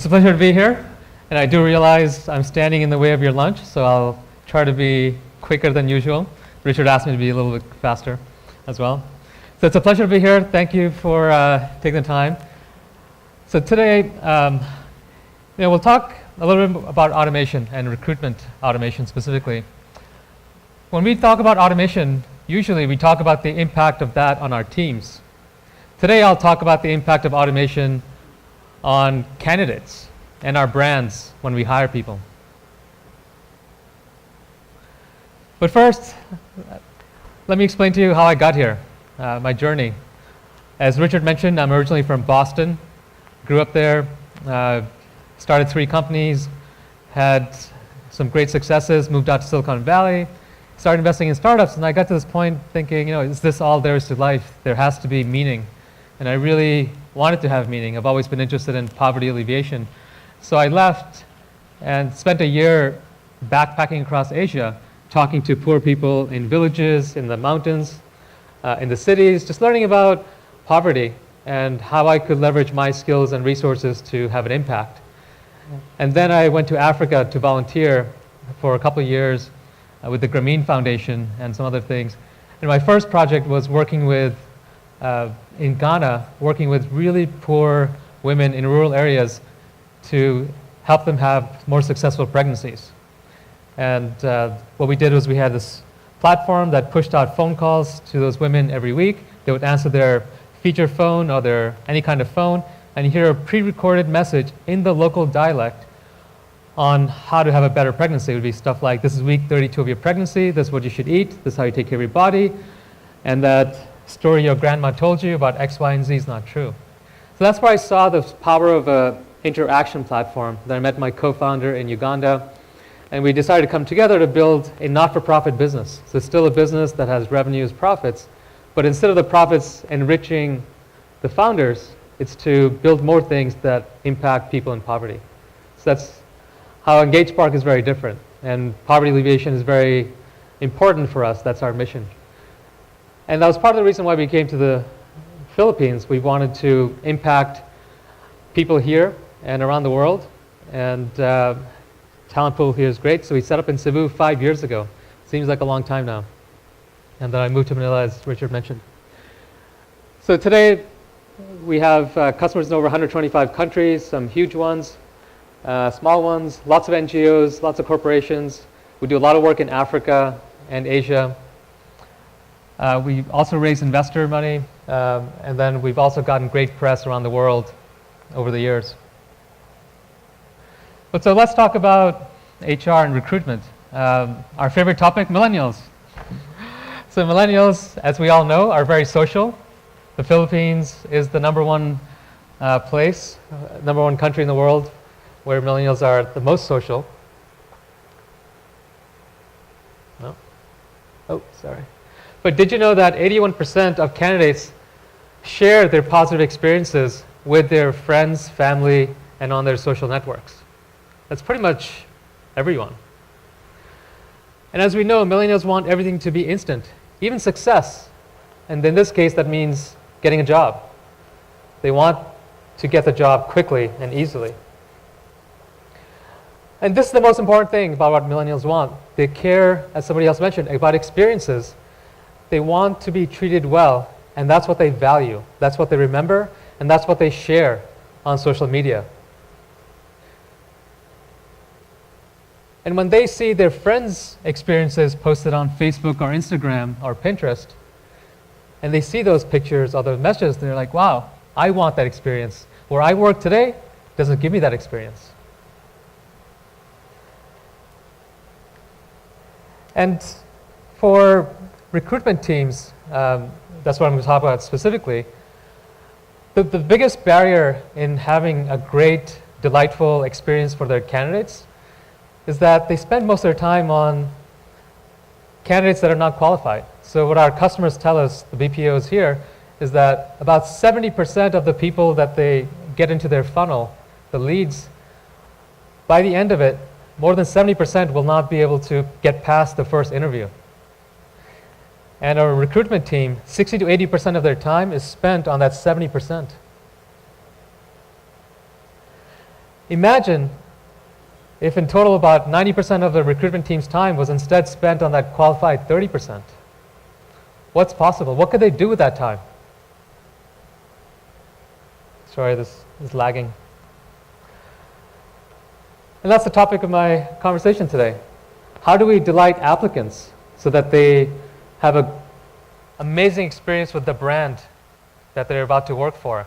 It's a pleasure to be here, and I do realize I'm standing in the way of your lunch, so I'll try to be quicker than usual. Richard asked me to be a little bit faster as well. So it's a pleasure to be here. Thank you for taking the time. So today, we'll talk a little bit about automation and recruitment automation specifically. When we talk about automation, usually we talk about the impact of that on our teams. Today I'll talk about the impact of automation on candidates and our brands when we hire people. But first, let me explain to you how I got here, my journey. As Richard mentioned, I'm originally from Boston, grew up there, started 3 companies, had some great successes, moved out to Silicon Valley, started investing in startups, and I got to this point thinking, is this all there is to life? There has to be meaning. And I really wanted to have meaning. I've always been interested in poverty alleviation. So I left and spent a year backpacking across Asia, talking to poor people in villages, in the mountains, in the cities, just learning about poverty and how I could leverage my skills and resources to have an impact. And then I went to Africa to volunteer for a couple of years with the Grameen Foundation and some other things. And my first project was working with, in Ghana, working with really poor women in rural areas to help them have more successful pregnancies. And what we did was we had this platform that pushed out phone calls to those women every week. They would answer their feature phone or their any kind of phone, and you hear a pre-recorded message in the local dialect on how to have a better pregnancy. It would be stuff like, this is week 32 of your pregnancy, this is what you should eat, this is how you take care of your body, and that story your grandma told you about X, Y, and Z is not true. So that's where I saw the power of an interaction platform. Then I met my co-founder in Uganda, and we decided to come together to build a not-for-profit business. So it's still a business that has revenues, profits, but instead of the profits enriching the founders, it's to build more things that impact people in poverty. So that's how EngageSpark is very different, and poverty alleviation is very important for us. That's our mission. And that was part of the reason why we came to the Philippines. We wanted to impact people here and around the world, and talent pool here is great. So we set up in Cebu 5 years ago. Seems like a long time now. And then I moved to Manila, as Richard mentioned. So today we have customers in over 125 countries, some huge ones, small ones, lots of NGOs, lots of corporations. We do a lot of work in Africa and Asia. We also raise investor money, and then we've also gotten great press around the world over the years. But so let's talk about HR and recruitment. Our favorite topic, millennials. So millennials, as we all know, are very social. The Philippines is the number one country in the world where millennials are the most social. No? Oh, sorry. But did you know that 81% of candidates share their positive experiences with their friends, family, and on their social networks? That's pretty much everyone. And as we know, millennials want everything to be instant, even success. And in this case, that means getting a job. They want to get the job quickly and easily. And this is the most important thing about what millennials want. They care, as somebody else mentioned, about experiences. They want to be treated well, and that's what they value. That's what they remember, and that's what they share on social media. And when they see their friends' experiences posted on Facebook or Instagram or Pinterest, and they see those pictures or those messages, they're like, wow, I want that experience. Where I work today doesn't give me that experience. And for recruitment teams, that's what I'm going to talk about specifically, the biggest barrier in having a great, delightful experience for their candidates is that they spend most of their time on candidates that are not qualified. So what our customers tell us, the BPOs here, is that about 70% of the people that they get into their funnel, the leads, by the end of it, more than 70% will not be able to get past the first interview. And our recruitment team, 60 to 80% of their time is spent on that 70%. Imagine if in total about 90% of the recruitment team's time was instead spent on that qualified 30%. What's possible? What could they do with that time? Sorry, this is lagging. And that's the topic of my conversation today. How do we delight applicants so that they have an amazing experience with the brand that they're about to work for?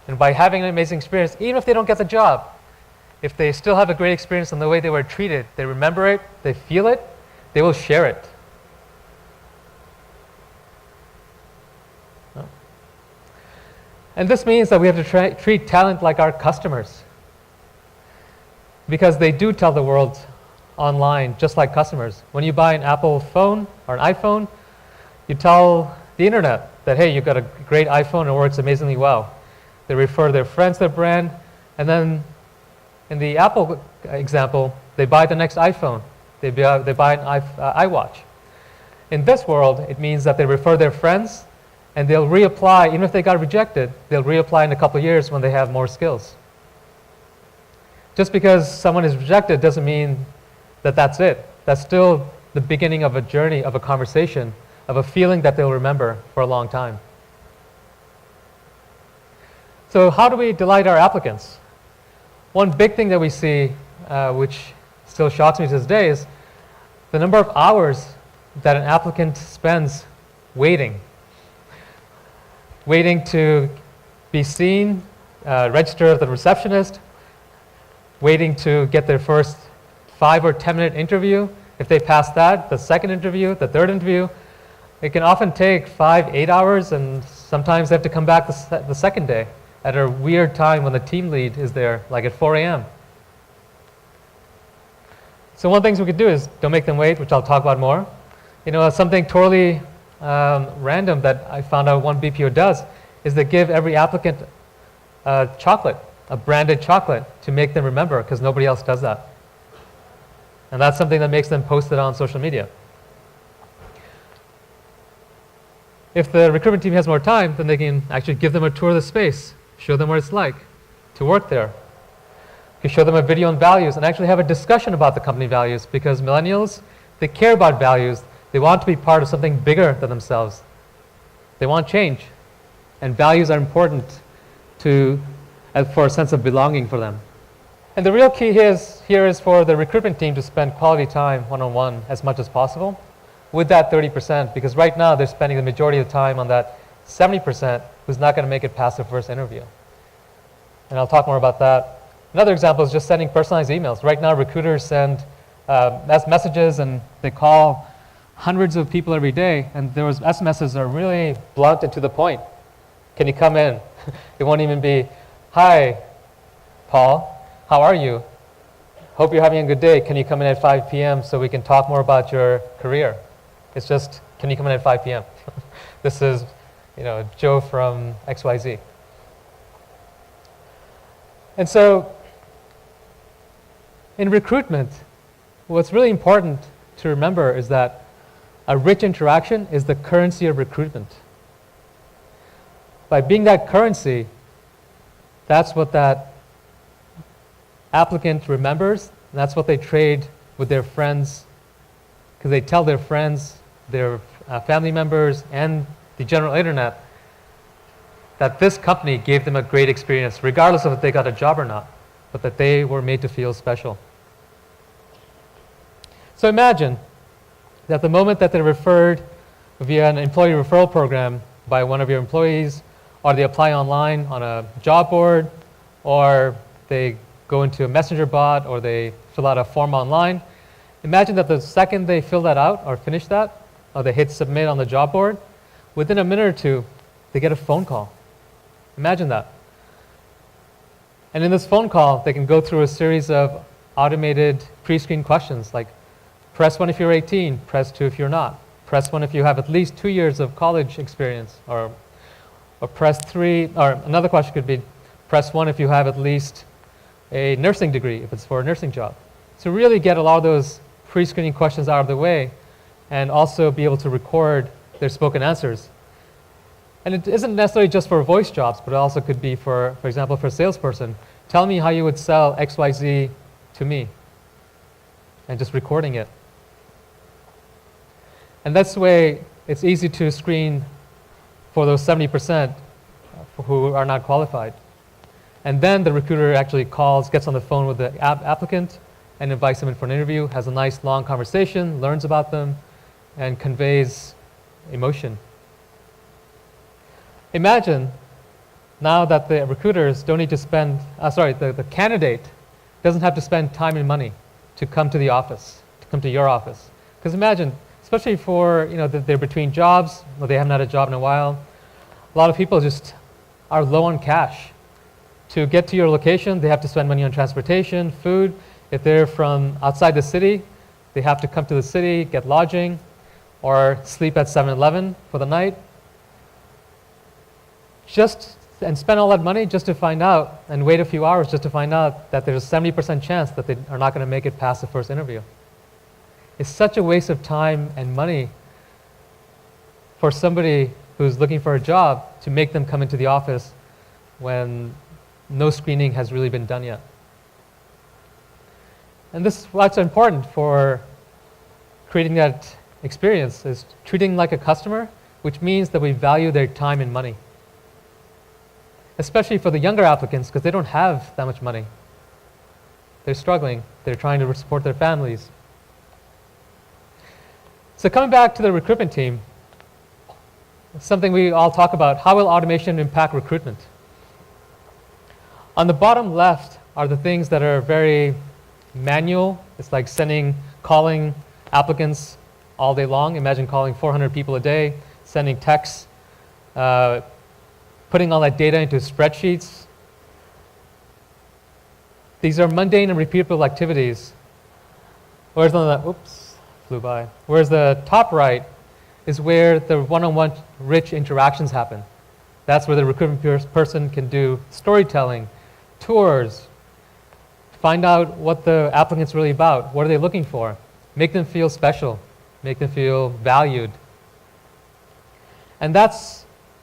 And by having an amazing experience, even if they don't get the job, if they still have a great experience in the way they were treated, they remember it, they feel it, they will share it. And this means that we have to treat talent like our customers, because they do tell the world online just like customers. When you buy an Apple phone or an iPhone, you tell the internet that, hey, you've got a great iPhone and it works amazingly well. They refer their friends to the brand, and then in the Apple example, they buy the next iPhone. They buy an iWatch. In this world, it means that they refer their friends, and they'll reapply, even if they got rejected, they'll reapply in a couple of years when they have more skills. Just because someone is rejected doesn't mean that that's it. That's still the beginning of a journey, of a conversation, of a feeling that they'll remember for a long time. So how do we delight our applicants? One big thing that we see, which still shocks me to this day, is the number of hours that an applicant spends waiting to be seen, register with the receptionist, waiting to get their first 5 or 10 minute interview. If they pass that, the second interview, the third interview, it can often take 5, 8 hours, and sometimes they have to come back the second day at a weird time when the team lead is there, like at 4 a.m. So one of the things we could do is don't make them wait, which I'll talk about more. Something totally random that I found out one BPO does is they give every applicant a chocolate, a branded chocolate, to make them remember, because nobody else does that. And that's something that makes them post it on social media. If the recruitment team has more time, then they can actually give them a tour of the space, show them what it's like to work there. You can show them a video on values and actually have a discussion about the company values, because millennials, they care about values. They want to be part of something bigger than themselves. They want change. And values are important for a sense of belonging for them. And the real key here is for the recruitment team to spend quality time one-on-one as much as possible with that 30%, because right now they're spending the majority of the time on that 70% who's not going to make it past the first interview. And I'll talk more about that. Another example is just sending personalized emails. Right now recruiters send messages and they call hundreds of people every day, and those SMSs are really blunt and to the point. Can you come in? It won't even be, hi, Paul, how are you? Hope you're having a good day. Can you come in at 5 p.m. so we can talk more about your career? It's just, can you come in at 5 p.m.? This is, Joe from XYZ. And so, in recruitment, what's really important to remember is that a rich interaction is the currency of recruitment. By being that currency, that's what that applicant remembers, and that's what they trade with their friends, because they tell their friends, their family members, and the general internet that this company gave them a great experience, regardless of if they got a job or not, but that they were made to feel special. So imagine that the moment that they're referred via an employee referral program by one of your employees, or they apply online on a job board, or they go into a messenger bot, or they fill out a form online, imagine that the second they fill that out or finish that, or they hit submit on the job board, within a minute or two, they get a phone call. Imagine that. And in this phone call, they can go through a series of automated pre-screened questions like, press 1 if you're 18, press 2 if you're not. Press 1 if you have at least 2 years of college experience, or press 3, or another question could be, press 1 if you have at least a nursing degree, if it's for a nursing job. So really get a lot of those pre-screening questions out of the way, and also be able to record their spoken answers. And it isn't necessarily just for voice jobs, but it also could be for example, for a salesperson Tell me how you would sell XYZ to me. And just recording it. And that's the way it's easy to screen for those 70% who are not qualified. And then the recruiter actually calls, gets on the phone with the applicant and invites them in for an interview, has a nice long conversation, learns about them, and conveys emotion. Imagine now that the recruiters don't need to spend, the candidate doesn't have to spend time and money to come to the office, to come to your office. Because imagine, especially for, they're between jobs, or they haven't had a job in a while, a lot of people just are low on cash. To get to your location, they have to spend money on transportation, food. If they're from outside the city, they have to come to the city, get lodging, or sleep at 7-Eleven for the night. And spend all that money just to find out, and wait a few hours just to find out that there's a 70% chance that they are not going to make it past the first interview. It's such a waste of time and money for somebody who's looking for a job to make them come into the office when no screening has really been done yet. And this is what's important for creating that experience, is treating like a customer, which means that we value their time and money. Especially for the younger applicants, because they don't have that much money. They're struggling. They're trying to support their families. So coming back to the recruitment team, something we all talk about, how will automation impact recruitment? On the bottom left are the things that are very manual. It's like calling applicants all day long. Imagine calling 400 people a day, sending texts, putting all that data into spreadsheets. These are mundane and repeatable activities. Whereas the top right is where the one-on-one rich interactions happen. That's where the recruitment person can do storytelling, tours, find out what the applicant's really about, what are they looking for, make them feel special, make them feel valued. And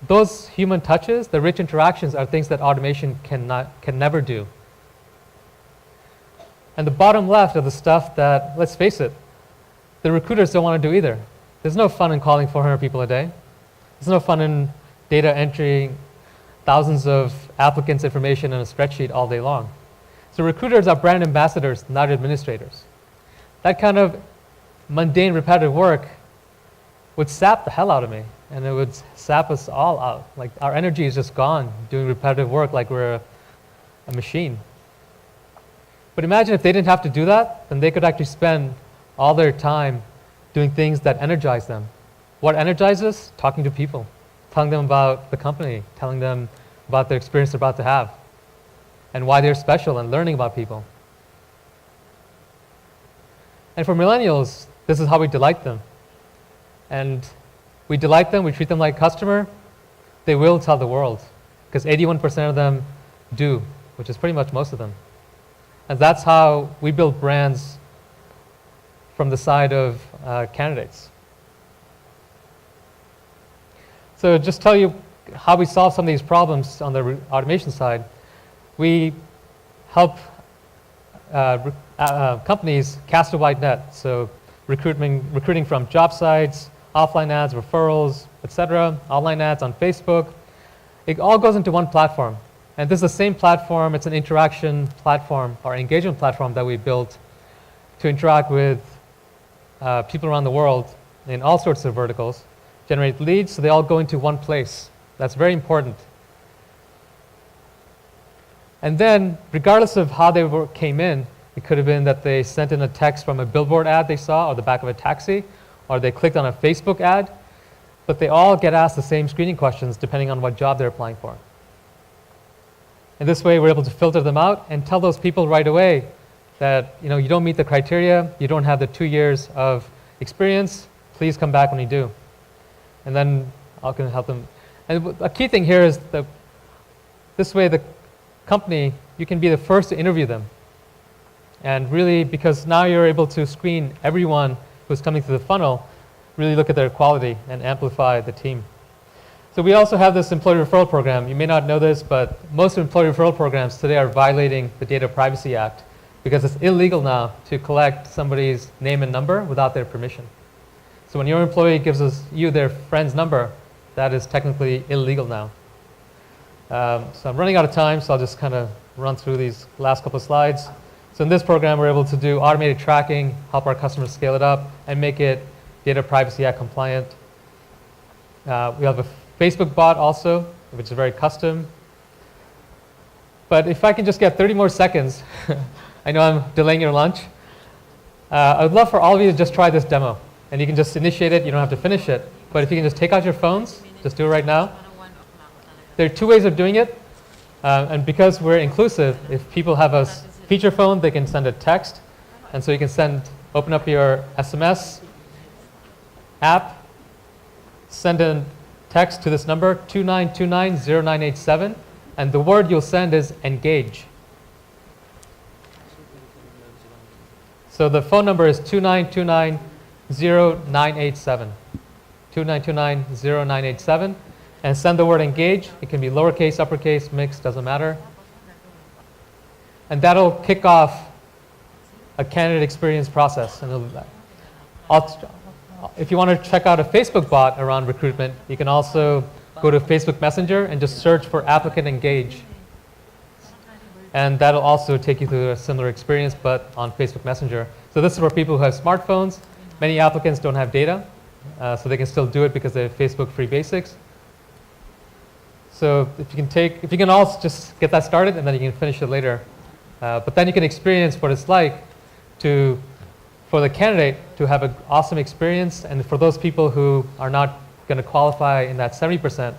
those human touches, the rich interactions, are things that automation can never do. And the bottom left are the stuff that, let's face it, the recruiters don't want to do either. There's no fun in calling 400 people a day. There's no fun in data entering thousands of applicants' information in a spreadsheet all day long. So recruiters are brand ambassadors, not administrators. That kind of mundane, repetitive work would sap the hell out of me, and it would sap us all out. Like, our energy is just gone doing repetitive work like we're a machine. But imagine if they didn't have to do that, then they could actually spend all their time doing things that energize them. What energizes? Talking to people, telling them about the company, telling them about their experience they're about to have, and why they're special, and learning about people. And for millennials, this is how we delight them. And we delight them, we treat them like a customer. They will tell the world, because 81% of them do, which is pretty much most of them. And that's how we build brands from the side of candidates. So just tell you how we solve some of these problems on the automation side. We help companies cast a wide net. So recruiting from job sites, offline ads, referrals, etc., online ads on Facebook. It all goes into one platform. And this is the same platform. It's an interaction platform or engagement platform that we built to interact with people around the world in all sorts of verticals, generate leads, so they all go into one place. That's very important. And then, regardless of how they came in, it could have been that they sent in a text from a billboard ad they saw or the back of a taxi, or they clicked on a Facebook ad, but they all get asked the same screening questions depending on what job they're applying for. In this way, we're able to filter them out and tell those people right away that you don't meet the criteria, you don't have the 2 years of experience, please come back when you do. And then I can help them. And a key thing here is that this way the company, you can be the first to interview them. And really, because now you're able to screen everyone who's coming through the funnel, really look at their quality and amplify the team. So we also have this employee referral program. You may not know this, but most employee referral programs today are violating the Data Privacy Act because it's illegal now to collect somebody's name and number without their permission. So when your employee gives you their friend's number, that is technically illegal now. So I'm running out of time, so I'll just kind of run through these last couple of slides. So in this program, we're able to do automated tracking, help our customers scale it up, and make it Data Privacy Act compliant. We have a Facebook bot also, which is very custom. But if I can just get 30 more seconds, I know I'm delaying your lunch. I would love for all of you to just try this demo. And you can just initiate it, you don't have to finish it. But if you can just take out your phones, just do it right now. There are two ways of doing it. And because we're inclusive, if people have a feature phone, they can send a text. And so you can open up your SMS app, send a text to this number, 29290987, and the word you'll send is engage. So the phone number is 29290987, 29290987, and send the word engage. It can be lowercase, uppercase, mixed, doesn't matter. And that'll kick off a candidate experience process. And if you want to check out a Facebook bot around recruitment, you can also go to Facebook Messenger and just search for applicant engage. And that'll also take you through a similar experience, but on Facebook Messenger. So this is for people who have smartphones. Many applicants don't have data, so they can still do it because they have Facebook free basics. So if you can also just get that started, and then you can finish it later. But then you can experience what it's like for the candidate to have an awesome experience, and for those people who are not going to qualify in that 70%,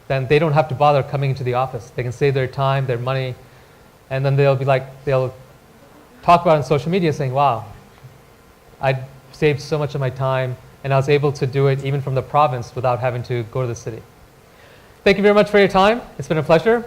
then they don't have to bother coming into the office. They can save their time, their money, and then they'll talk about it on social media saying, wow, I saved so much of my time, and I was able to do it even from the province without having to go to the city. Thank you very much for your time. It's been a pleasure.